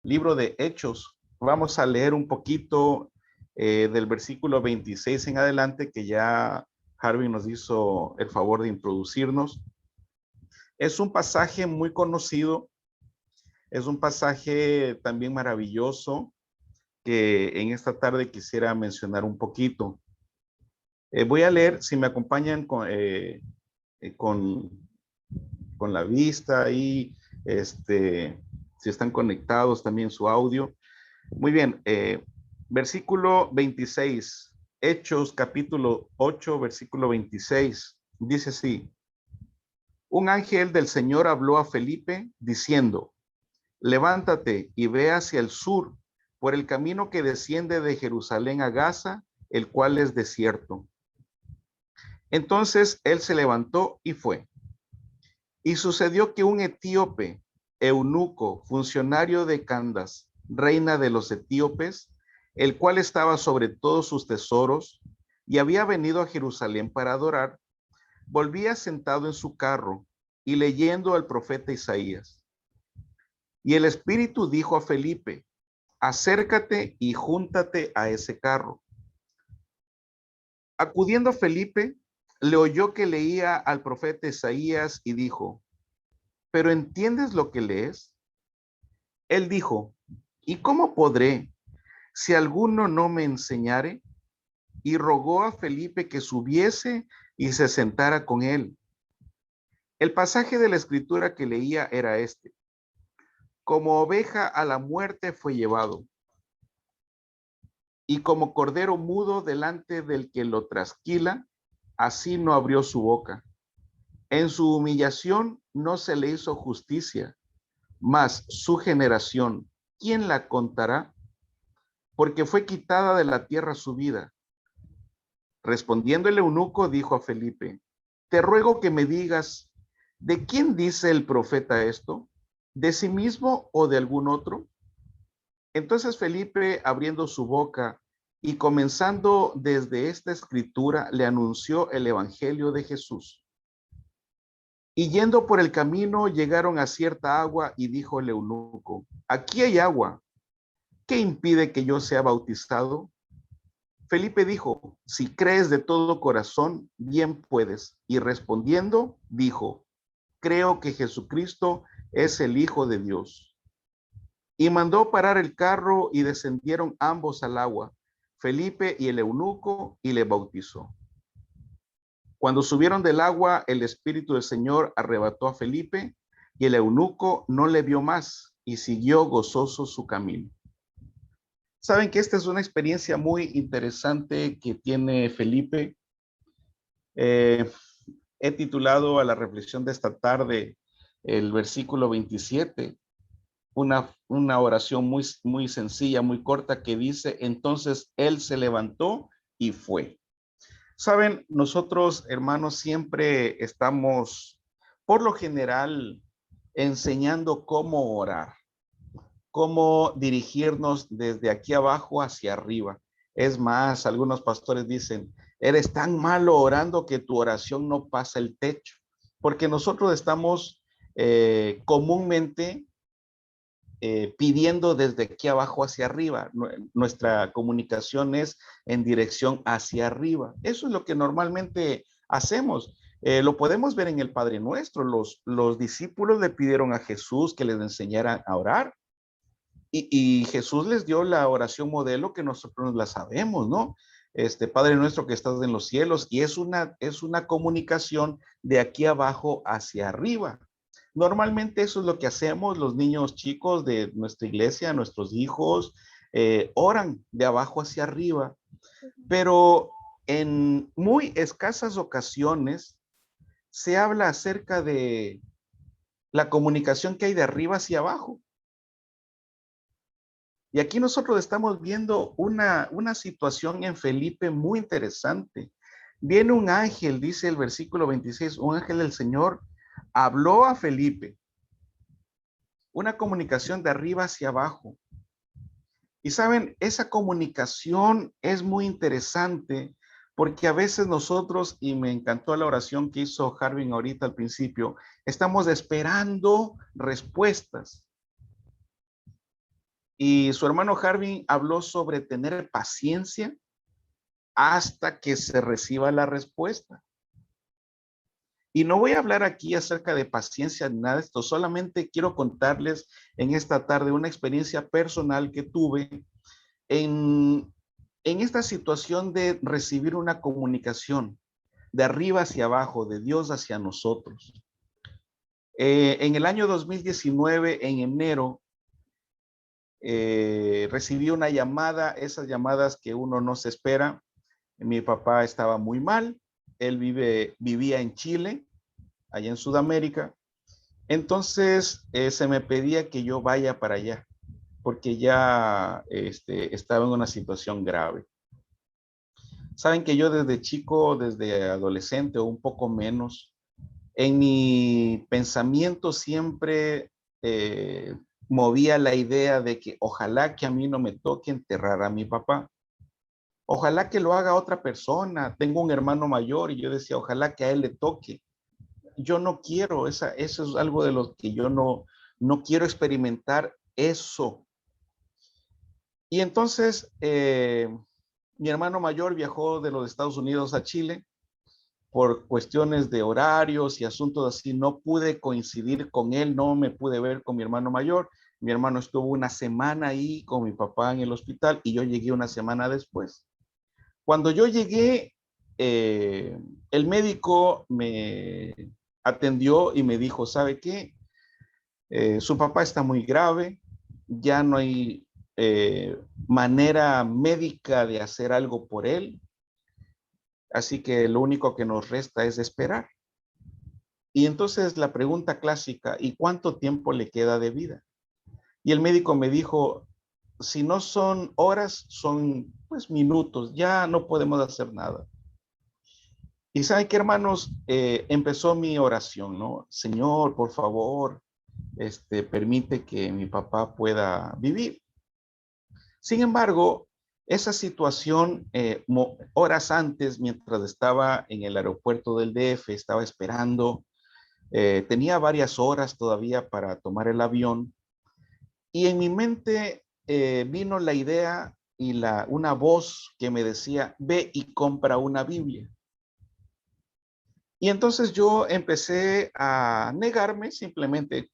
libro de Hechos. Vamos a leer un poquito del versículo 26 en adelante, que ya Harvey nos hizo el favor de introducirnos. Es un pasaje muy conocido, es un pasaje también maravilloso que en esta tarde quisiera mencionar un poquito. Voy a leer, si me acompañan con la vista y si están conectados también su audio. Muy bien, versículo 26, Hechos capítulo 8, versículo 26, dice así: un ángel del Señor habló a Felipe diciendo, levántate y ve hacia el sur por el camino que desciende de Jerusalén a Gaza, el cual es desierto. Entonces él se levantó y fue. Y sucedió que un etíope, eunuco, funcionario de Candace, reina de los etíopes, el cual estaba sobre todos sus tesoros y había venido a Jerusalén para adorar, volvía sentado en su carro y leyendo al profeta Isaías. Y el Espíritu dijo a Felipe, acércate y júntate a ese carro. Acudiendo Felipe, le oyó que leía al profeta Isaías y dijo, ¿pero entiendes lo que lees? Él dijo, ¿y cómo podré si alguno no me enseñare? Y rogó a Felipe que subiese y se sentara con él. El pasaje de la escritura que leía era este: como oveja a la muerte fue llevado, y como cordero mudo delante del que lo trasquila, así no abrió su boca. En su humillación no se le hizo justicia, mas su generación, ¿quién la contará? Porque fue quitada de la tierra su vida. Respondiendo el eunuco, dijo a Felipe, te ruego que me digas, ¿de quién dice el profeta esto? ¿De sí mismo o de algún otro? Entonces Felipe, abriendo su boca y comenzando desde esta escritura, le anunció el evangelio de Jesús. Y yendo por el camino, llegaron a cierta agua y dijo el eunuco, aquí hay agua, ¿qué impide que yo sea bautizado? Felipe dijo, si crees de todo corazón, bien puedes. Y respondiendo, dijo, creo que Jesucristo es el Hijo de Dios. Y mandó parar el carro y descendieron ambos al agua, Felipe y el eunuco, y le bautizó. Cuando subieron del agua, el Espíritu del Señor arrebató a Felipe, y el eunuco no le vio más, y siguió gozoso su camino. Saben que esta es una experiencia muy interesante que tiene Felipe. He titulado a la reflexión de esta tarde el versículo 27, una oración muy sencilla, muy corta, que dice, entonces él se levantó y fue. Saben, nosotros, hermanos, siempre estamos, por lo general, enseñando cómo orar, cómo dirigirnos desde aquí abajo hacia arriba. Es más, algunos pastores dicen, eres tan malo orando que tu oración no pasa el techo, porque nosotros estamos comúnmente pidiendo desde aquí abajo hacia arriba. Nuestra comunicación es en dirección hacia arriba. Eso es lo que normalmente hacemos. Lo podemos ver en el Padre Nuestro. Los discípulos le pidieron a Jesús que les enseñara a orar. Y Jesús les dio la oración modelo que nosotros la sabemos, ¿no? Padre nuestro que estás en los cielos, y es una comunicación de aquí abajo hacia arriba. Normalmente eso es lo que hacemos los niños chicos de nuestra iglesia, nuestros hijos, oran de abajo hacia arriba, pero en muy escasas ocasiones se habla acerca de la comunicación que hay de arriba hacia abajo. Y aquí nosotros estamos viendo una situación en Felipe muy interesante. Viene un ángel, dice el versículo 26, un ángel del Señor habló a Felipe. Una comunicación de arriba hacia abajo. Y saben, esa comunicación es muy interesante porque a veces nosotros, y me encantó la oración que hizo Harvin ahorita al principio, estamos esperando respuestas. Y su hermano Harvin habló sobre tener paciencia hasta que se reciba la respuesta. Y no voy a hablar aquí acerca de paciencia ni nada de esto, solamente quiero contarles en esta tarde una experiencia personal que tuve en, en esta situación de recibir una comunicación de arriba hacia abajo, de Dios hacia nosotros. En el año 2019, en enero, recibí una llamada, esas llamadas que uno no se espera. Mi papá estaba muy mal, él vivía en Chile, allá en Sudamérica. Entonces se me pedía que yo vaya para allá, porque ya estaba en una situación grave. Saben que yo desde chico, desde adolescente o un poco menos, en mi pensamiento siempre eh, movía la idea de que ojalá que a mí no me toque enterrar a mi papá. Ojalá que lo haga otra persona. Tengo un hermano mayor y yo decía, ojalá que a él le toque. Yo no quiero, eso es algo de lo que yo no quiero experimentar eso. Y entonces mi hermano mayor viajó de los Estados Unidos a Chile por cuestiones de horarios y asuntos así. No pude coincidir con él, no me pude ver con mi hermano mayor. Mi hermano estuvo una semana ahí con mi papá en el hospital y yo llegué una semana después. Cuando yo llegué, el médico me atendió y me dijo, ¿sabe qué? Su papá está muy grave, ya no hay manera médica de hacer algo por él, así que lo único que nos resta es esperar. Y entonces la pregunta clásica, ¿y cuánto tiempo le queda de vida? Y el médico me dijo, si no son horas, son pues minutos, ya no podemos hacer nada. Y saben qué, hermanos, empezó mi oración, ¿no? Señor, por favor, permite que mi papá pueda vivir. Sin embargo, esa situación, horas antes, mientras estaba en el aeropuerto del DF, estaba esperando, tenía varias horas todavía para tomar el avión, y en mi mente vino la idea y una voz que me decía, ve y compra una Biblia. Y entonces yo empecé a negarme simplemente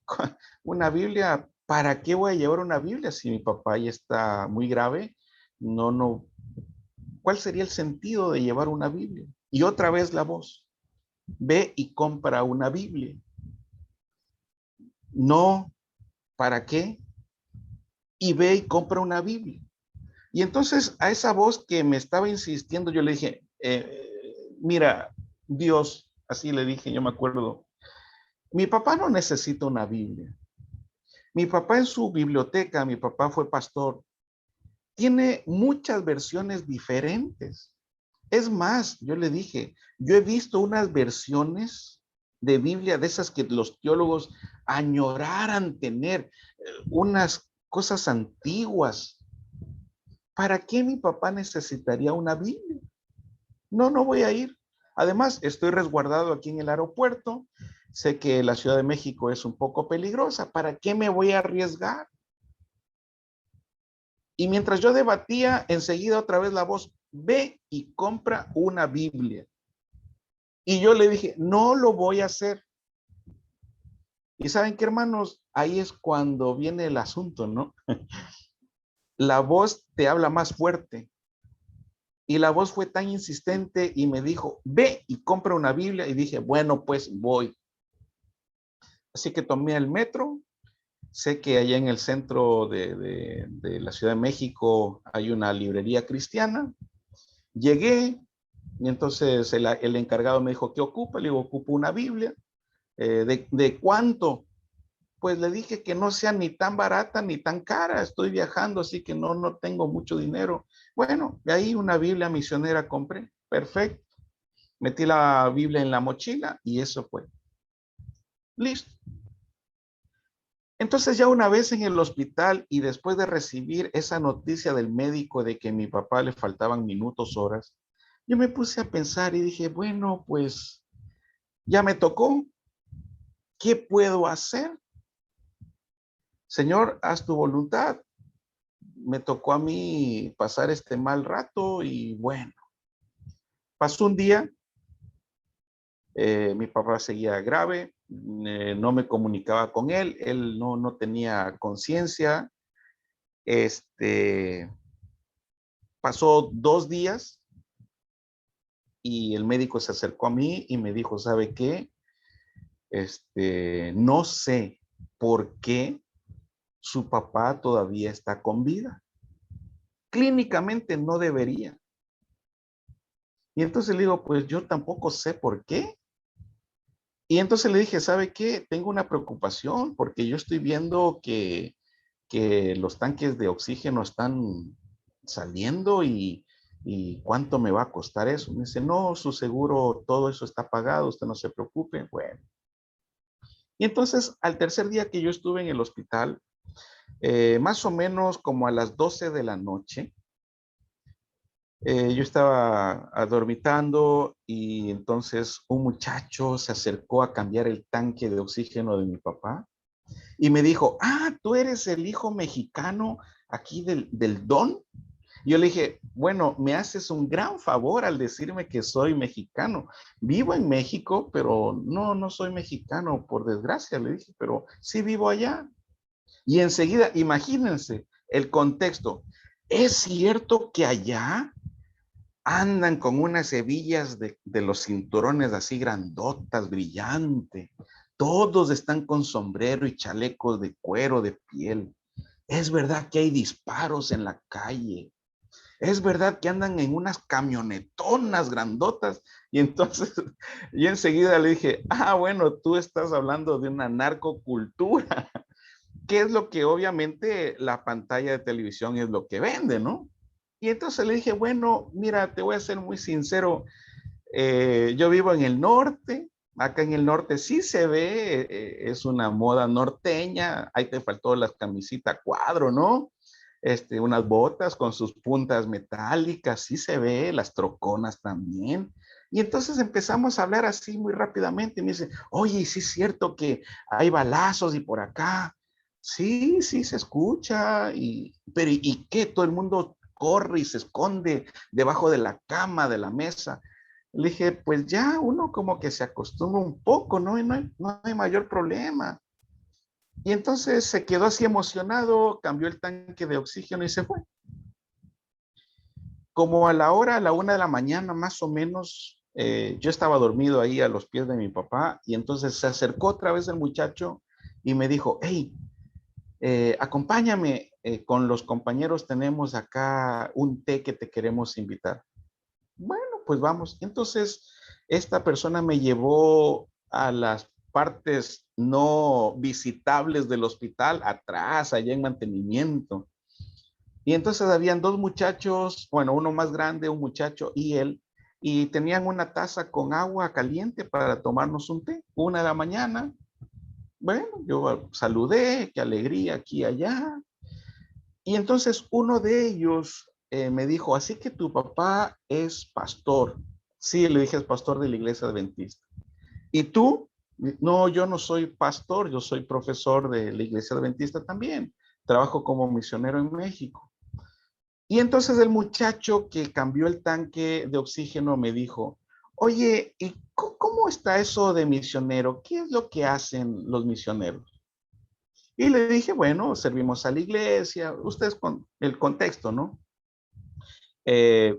una Biblia. ¿Para qué voy a llevar una Biblia si mi papá ya está muy grave? No. ¿Cuál sería el sentido de llevar una Biblia? Y otra vez la voz, ve y compra una Biblia. No, ¿para qué? Y ve y compra una Biblia. Y entonces a esa voz que me estaba insistiendo, yo le dije, mira, Dios, así le dije, yo me acuerdo, mi papá no necesita una Biblia. Mi papá en su biblioteca, mi papá fue pastor, tiene muchas versiones diferentes. Es más, yo le dije, yo he visto unas versiones de Biblia de esas que los teólogos añoraran tener, unas cosas antiguas. ¿Para qué mi papá necesitaría una Biblia? No voy a ir. Además, estoy resguardado aquí en el aeropuerto. Sé que la Ciudad de México es un poco peligrosa. ¿Para qué me voy a arriesgar? Y mientras yo debatía, enseguida otra vez la voz, ve y compra una Biblia. Y yo le dije, no lo voy a hacer. Y saben qué, hermanos, ahí es cuando viene el asunto, ¿no? La voz te habla más fuerte. Y la voz fue tan insistente y me dijo, ve y compra una Biblia. Y dije, bueno, pues voy. Así que tomé el metro. Sé que allá en el centro de la Ciudad de México hay una librería cristiana. Llegué y entonces el encargado me dijo, ¿qué ocupa? Le digo, ocupo una Biblia. ¿De cuánto? Pues le dije que no sea ni tan barata ni tan cara. Estoy viajando, así que no tengo mucho dinero. Bueno, de ahí una Biblia misionera compré. Perfecto. Metí la Biblia en la mochila y eso fue. Listo. Entonces ya una vez en el hospital y después de recibir esa noticia del médico de que a mi papá le faltaban minutos, horas, yo me puse a pensar y dije, bueno, pues ya me tocó. ¿Qué puedo hacer? Señor, haz tu voluntad. me tocó a mí pasar este mal rato y bueno, pasó un día, mi papá seguía grave, no me comunicaba con él no tenía conciencia, pasó 2 días y el médico se acercó a mí y me dijo, ¿sabe qué? No sé por qué su papá todavía está con vida. Clínicamente no debería. Y entonces le digo, pues yo tampoco sé por qué. Y entonces le dije, ¿sabe qué? Tengo una preocupación porque yo estoy viendo que los tanques de oxígeno están saliendo y ¿cuánto me va a costar eso? Me dice, no, su seguro, todo eso está pagado, usted no se preocupe. Bueno. Y entonces, al tercer día que yo estuve en el hospital, más o menos como a las 12 de la noche, yo estaba adormitando y entonces un muchacho se acercó a cambiar el tanque de oxígeno de mi papá y me dijo, tú eres el hijo mexicano aquí del Don. Yo le dije, bueno, me haces un gran favor al decirme que soy mexicano. Vivo en México, pero no soy mexicano, por desgracia, le dije, pero sí vivo allá. Y enseguida, imagínense el contexto. ¿Es cierto que allá andan con unas hebillas de los cinturones así grandotas, brillante? Todos están con sombrero y chalecos de cuero, de piel. Es verdad que hay disparos en la calle. Es verdad que andan en unas camionetonas grandotas. Y entonces yo enseguida le dije, bueno, tú estás hablando de una narcocultura, que es lo que obviamente la pantalla de televisión es lo que vende, ¿no? Y entonces le dije, bueno, mira, te voy a ser muy sincero, yo vivo en el norte, acá en el norte sí se ve, es una moda norteña, ahí te faltó la camisita cuadro, ¿no? Unas botas con sus puntas metálicas, sí se ve, las troconas también. Y entonces empezamos a hablar así muy rápidamente y me dice, oye, sí es cierto que hay balazos y por acá. Sí, sí se escucha, pero ¿y qué? Todo el mundo corre y se esconde debajo de la cama, de la mesa. Le dije, pues ya uno como que se acostumbra un poco, ¿no? Y no hay mayor problema. Y entonces se quedó así emocionado, cambió el tanque de oxígeno y se fue. Como a la 1 de la mañana más o menos, yo estaba dormido ahí a los pies de mi papá y entonces se acercó otra vez el muchacho y me dijo, hey, acompáñame, con los compañeros tenemos acá un té que te queremos invitar. Bueno, pues vamos. Entonces, esta persona me llevó a las partes no visitables del hospital, atrás, allá en mantenimiento. Y entonces habían dos muchachos, bueno, uno más grande, un muchacho y él, y tenían una taza con agua caliente para tomarnos un té, 1 de la mañana. Bueno, yo saludé, qué alegría aquí y allá. Y entonces uno de ellos me dijo, así que tu papá es pastor. Sí, le dije, es pastor de la iglesia adventista. ¿Y tú? No, yo no soy pastor, yo soy profesor de la iglesia adventista también. Trabajo como misionero en México. Y entonces el muchacho que cambió el tanque de oxígeno me dijo, oye, ¿y cómo está eso de misionero? ¿Qué es lo que hacen los misioneros? Y le dije, bueno, servimos a la iglesia, ustedes con el contexto, ¿no?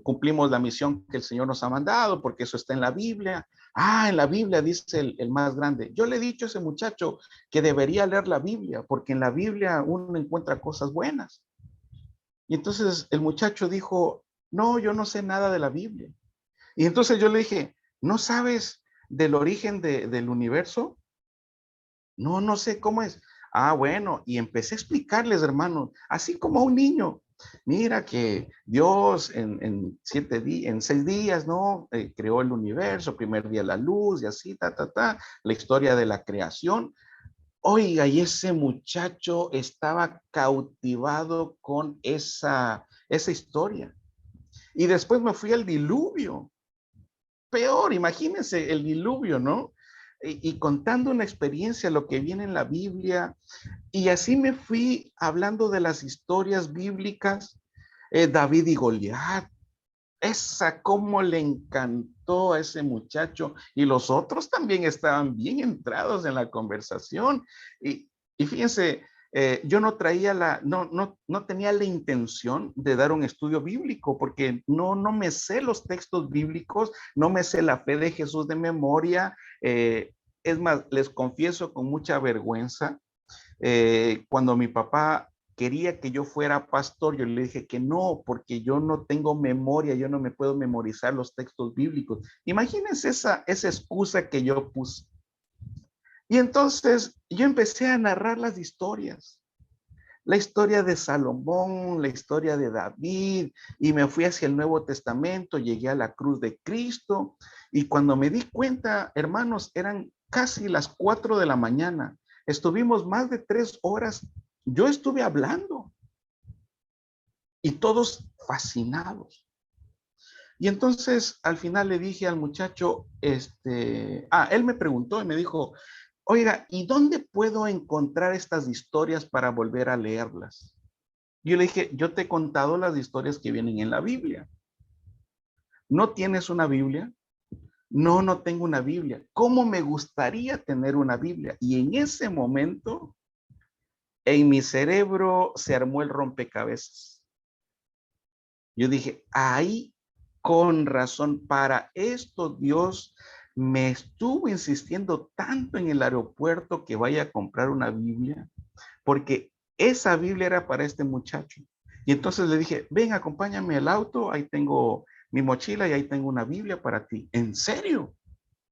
Cumplimos la misión que el Señor nos ha mandado, porque eso está en la Biblia. En la Biblia dice el más grande. Yo le he dicho a ese muchacho que debería leer la Biblia, porque en la Biblia uno encuentra cosas buenas. Y entonces el muchacho dijo, no, yo no sé nada de la Biblia. Y entonces yo le dije, ¿no sabes del origen del universo? No, no sé cómo es. Bueno, y empecé a explicarles, hermano, así como a un niño. Mira que Dios en 7 días, en 6 días, ¿no? Creó el universo, primer día la luz y así, la historia de la creación. Oiga, y ese muchacho estaba cautivado con esa historia. Y después me fui al diluvio. Peor, imagínense el diluvio, ¿no? y contando una experiencia, lo que viene en la Biblia. Y así me fui hablando de las historias bíblicas, David y Goliat. Esa cómo le encantó a ese muchacho, y los otros también estaban bien entrados en la conversación. Y fíjense, yo no traía no tenía la intención de dar un estudio bíblico, porque no me sé los textos bíblicos, no me sé la fe de Jesús de memoria. Es más, les confieso con mucha vergüenza, cuando mi papá quería que yo fuera pastor, yo le dije que no, porque yo no tengo memoria, yo no me puedo memorizar los textos bíblicos. Imagínense esa excusa que yo puse. Y entonces yo empecé a narrar las historias. La historia de Salomón, la historia de David, y me fui hacia el Nuevo Testamento, llegué a la cruz de Cristo, y cuando me di cuenta, hermanos, eran casi las 4 de la mañana. Estuvimos más de 3 horas. Yo estuve hablando y todos fascinados. Y entonces al final le dije al muchacho, él me preguntó y me dijo, oiga, ¿y dónde puedo encontrar estas historias para volver a leerlas? Yo le dije, yo te he contado las historias que vienen en la Biblia. ¿No tienes una Biblia? No, no tengo una Biblia. ¿Cómo me gustaría tener una Biblia? Y en ese momento, en mi cerebro se armó el rompecabezas. Yo dije, ahí, con razón, para esto Dios me estuvo insistiendo tanto en el aeropuerto que vaya a comprar una Biblia, porque esa Biblia era para este muchacho. Y entonces le dije, ven, acompáñame al auto, ahí tengo mi mochila y ahí tengo una Biblia para ti. ¿En serio?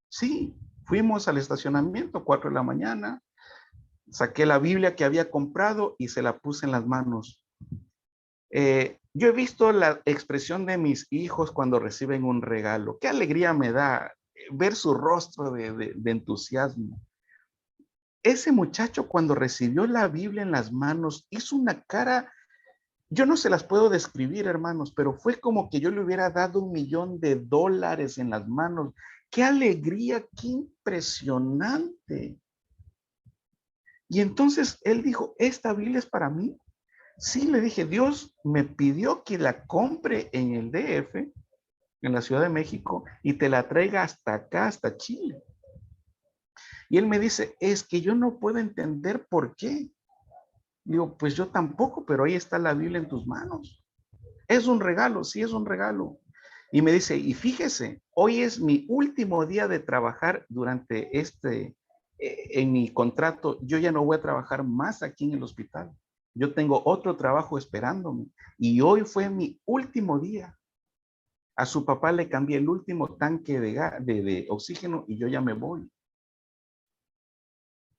Sí, fuimos al estacionamiento, 4 de la mañana, saqué la Biblia que había comprado y se la puse en las manos. Yo he visto la expresión de mis hijos cuando reciben un regalo. Qué alegría me da ver su rostro de entusiasmo. Ese muchacho cuando recibió la Biblia en las manos hizo una cara, yo no se las puedo describir, hermanos, pero fue como que yo le hubiera dado $1,000,000 en las manos. Qué alegría, qué impresionante. Y entonces él dijo, ¿esta Biblia es para mí? Sí, le dije, Dios me pidió que la compre en el DF, en la Ciudad de México, y te la traiga hasta acá, hasta Chile. Y él me dice, es que yo no puedo entender por qué. Digo, pues yo tampoco, pero ahí está la Biblia en tus manos. Es un regalo, sí es un regalo. Y me dice, y fíjese, hoy es mi último día de trabajar durante en mi contrato. Yo ya no voy a trabajar más aquí en el hospital. Yo tengo otro trabajo esperándome. Y hoy fue mi último día. A su papá le cambié el último tanque de oxígeno y yo ya me voy.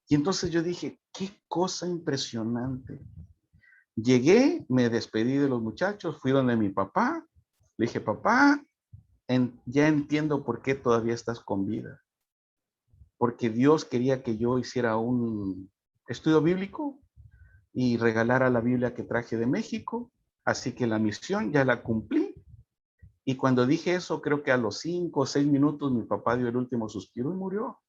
Y entonces yo dije, qué cosa impresionante. Llegué, me despedí de los muchachos, fui donde mi papá. Le dije, papá, ya entiendo por qué todavía estás con vida. Porque Dios quería que yo hiciera un estudio bíblico y regalara la Biblia que traje de México. Así que la misión ya la cumplí. Y cuando dije eso, creo que a los 5 o 6 minutos mi papá dio el último suspiro y murió.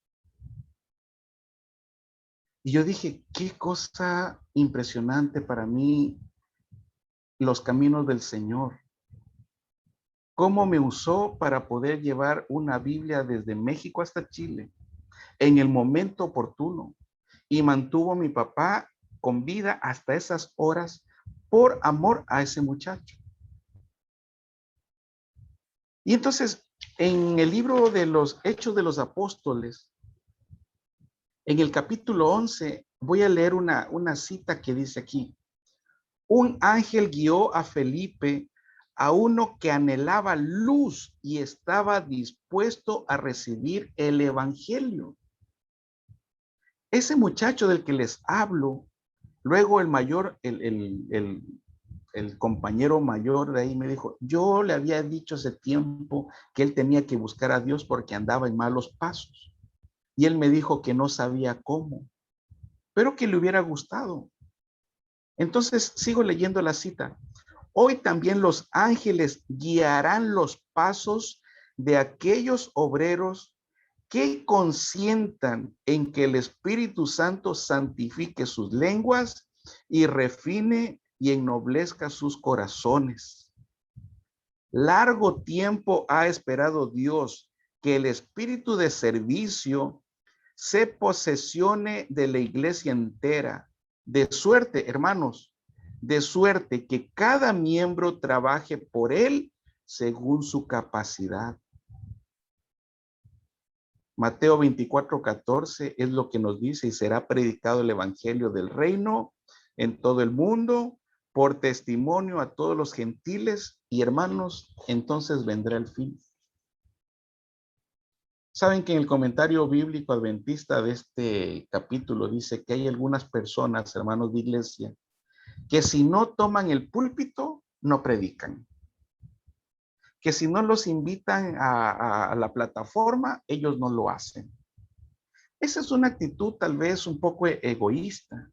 Y yo dije, qué cosa impresionante para mí los caminos del Señor. Cómo me usó para poder llevar una Biblia desde México hasta Chile en el momento oportuno, y mantuvo a mi papá con vida hasta esas horas por amor a ese muchacho. Y entonces, en el libro de los Hechos de los Apóstoles, en el capítulo 11, voy a leer una cita que dice aquí: un ángel guió a Felipe, a uno que anhelaba luz y estaba dispuesto a recibir el evangelio. Ese muchacho del que les hablo, luego el mayor, el compañero mayor de ahí me dijo, yo le había dicho hace tiempo que él tenía que buscar a Dios porque andaba en malos pasos. Y él me dijo que no sabía cómo, pero que le hubiera gustado. Entonces sigo leyendo la cita. Hoy también los ángeles guiarán los pasos de aquellos obreros que consientan en que el Espíritu Santo santifique sus lenguas y refine y ennoblezca sus corazones. Largo tiempo ha esperado Dios que el espíritu de servicio se posesione de la iglesia entera, de suerte, hermanos, de suerte que cada miembro trabaje por él según su capacidad. Mateo 24:14 es lo que nos dice: y será predicado el evangelio del reino en todo el mundo por testimonio a todos los gentiles, y hermanos, entonces vendrá el fin. Saben que en el comentario bíblico adventista de este capítulo dice que hay algunas personas, hermanos de iglesia, que si no toman el púlpito, no predican. Que si no los invitan a la plataforma, ellos no lo hacen. Esa es una actitud tal vez un poco egoísta.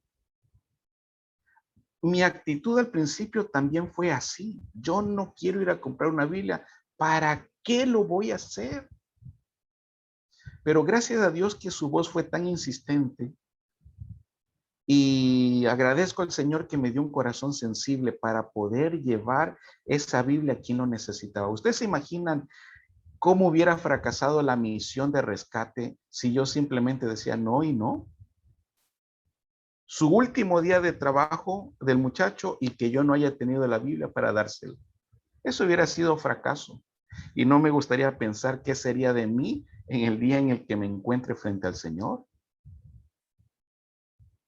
Mi actitud al principio también fue así. Yo no quiero ir a comprar una Biblia. ¿Para qué lo voy a hacer? Pero gracias a Dios que su voz fue tan insistente, y agradezco al Señor que me dio un corazón sensible para poder llevar esa Biblia a quien lo necesitaba. ¿Ustedes se imaginan cómo hubiera fracasado la misión de rescate si yo simplemente decía no y no? Su último día de trabajo del muchacho y que yo no haya tenido la Biblia para dársela. Eso hubiera sido fracaso. Y no me gustaría pensar qué sería de mí en el día en el que me encuentre frente al Señor.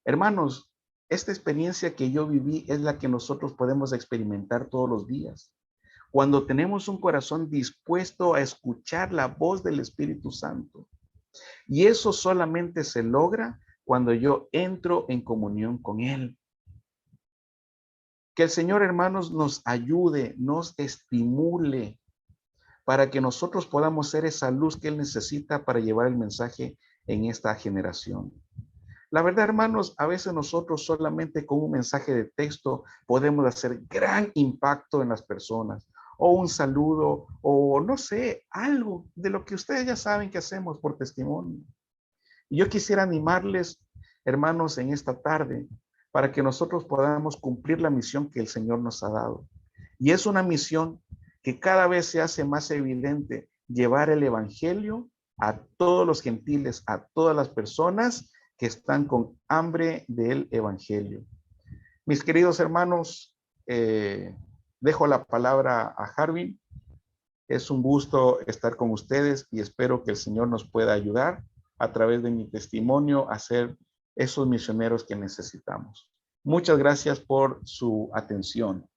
Hermanos, esta experiencia que yo viví es la que nosotros podemos experimentar todos los días. Cuando tenemos un corazón dispuesto a escuchar la voz del Espíritu Santo. Y eso solamente se logra cuando yo entro en comunión con Él. Que el Señor, hermanos, nos ayude, nos estimule para que nosotros podamos ser esa luz que Él necesita para llevar el mensaje en esta generación. La verdad, hermanos, a veces nosotros solamente con un mensaje de texto podemos hacer gran impacto en las personas, o un saludo, o no sé, algo de lo que ustedes ya saben que hacemos por testimonio. Y yo quisiera animarles, hermanos, en esta tarde, para que nosotros podamos cumplir la misión que el Señor nos ha dado. Y es una misión que cada vez se hace más evidente: llevar el evangelio a todos los gentiles, a todas las personas que están con hambre del evangelio. Mis queridos hermanos, dejo la palabra a Harvin. Es un gusto estar con ustedes y espero que el Señor nos pueda ayudar a través de mi testimonio a ser esos misioneros que necesitamos. Muchas gracias por su atención.